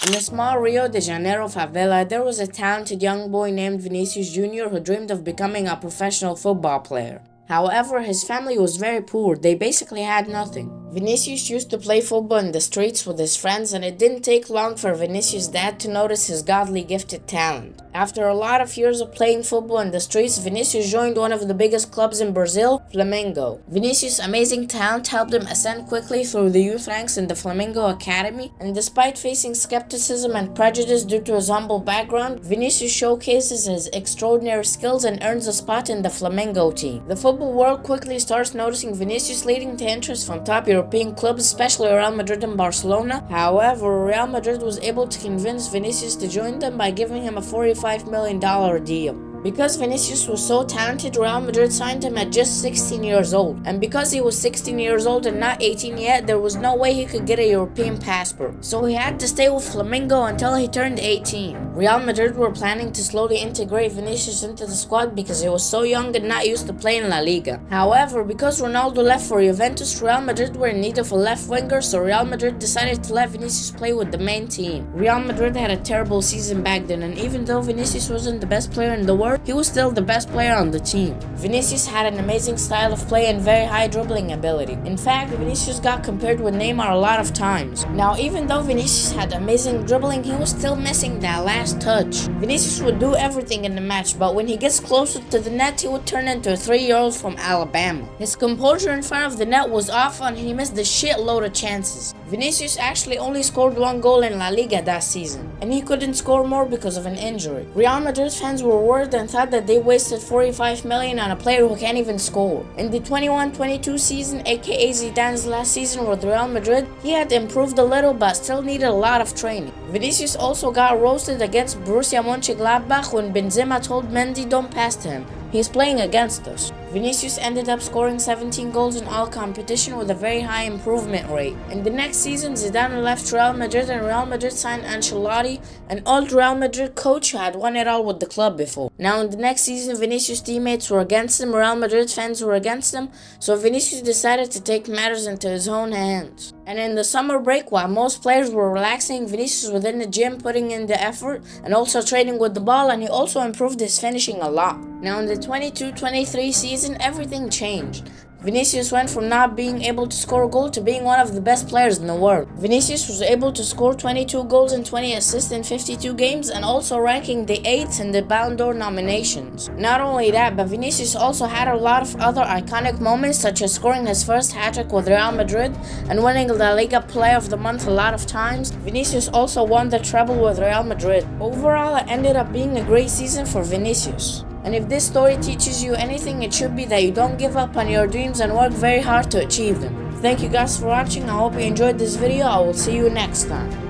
In a small Rio de Janeiro favela, there was a talented young boy named Vinicius Jr. who dreamed of becoming a professional football player. However, his family was very poor. They basically had nothing. Vinicius used to play football in the streets with his friends, and it didn't take long for Vinicius' dad to notice his godly gifted talent. After a lot of years of playing football in the streets, Vinicius joined one of the biggest clubs in Brazil, Flamengo. Vinicius' amazing talent helped him ascend quickly through the youth ranks in the Flamengo Academy, and despite facing skepticism and prejudice due to his humble background, Vinicius showcases his extraordinary skills and earns a spot in the Flamengo team. The football world quickly starts noticing Vinicius, leading to interest from top European clubs, especially Real Madrid and Barcelona. However, Real Madrid was able to convince Vinicius to join them by giving him a $45 million deal. Because Vinicius was so talented, Real Madrid signed him at just 16 years old. And because he was 16 years old and not 18 yet, there was no way he could get a European passport. So he had to stay with Flamengo until he turned 18. Real Madrid were planning to slowly integrate Vinicius into the squad because he was so young and not used to playing La Liga. However, because Ronaldo left for Juventus, Real Madrid were in need of a left winger, so Real Madrid decided to let Vinicius play with the main team. Real Madrid had a terrible season back then, and even though Vinicius wasn't the best player in the world, he was still the best player on the team. Vinicius had an amazing style of play and very high dribbling ability. In fact, Vinicius got compared with Neymar a lot of times. Now, even though Vinicius had amazing dribbling, he was still missing that last touch. Vinicius would do everything in the match, but when he gets closer to the net, he would turn into a 3-year-old from Alabama. His composure in front of the net was off and he missed a shitload of chances. Vinicius actually only scored 1 goal in La Liga that season, and he couldn't score more because of an injury. Real Madrid fans were worried and thought that they wasted $45 million on a player who can't even score. In the 21-22 season, aka Zidane's last season with Real Madrid, he had improved a little but still needed a lot of training. Vinicius also got roasted against Borussia Mönchengladbach when Benzema told Mendy don't pass to him. He's playing against us. Vinicius ended up scoring 17 goals in all competition with a very high improvement rate. In the next season, Zidane left Real Madrid and Real Madrid signed Ancelotti, an old Real Madrid coach who had won it all with the club before. Now in the next season, Vinicius' teammates were against him, Real Madrid fans were against him, so Vinicius decided to take matters into his own hands. And in the summer break, while most players were relaxing, Vinicius was in the gym putting in the effort and also training with the ball, and he also improved his finishing a lot. Now in the 22-23 season, everything changed. Vinicius went from not being able to score a goal to being one of the best players in the world. Vinicius was able to score 22 goals and 20 assists in 52 games and also ranking the 8th in the Ballon d'Or nominations. Not only that, but Vinicius also had a lot of other iconic moments, such as scoring his first hat-trick with Real Madrid and winning La Liga Player of the Month a lot of times. Vinicius also won the treble with Real Madrid. Overall, it ended up being a great season for Vinicius. And if this story teaches you anything, it should be that you don't give up on your dreams and work very hard to achieve them. Thank you guys for watching. I hope you enjoyed this video. I will see you next time.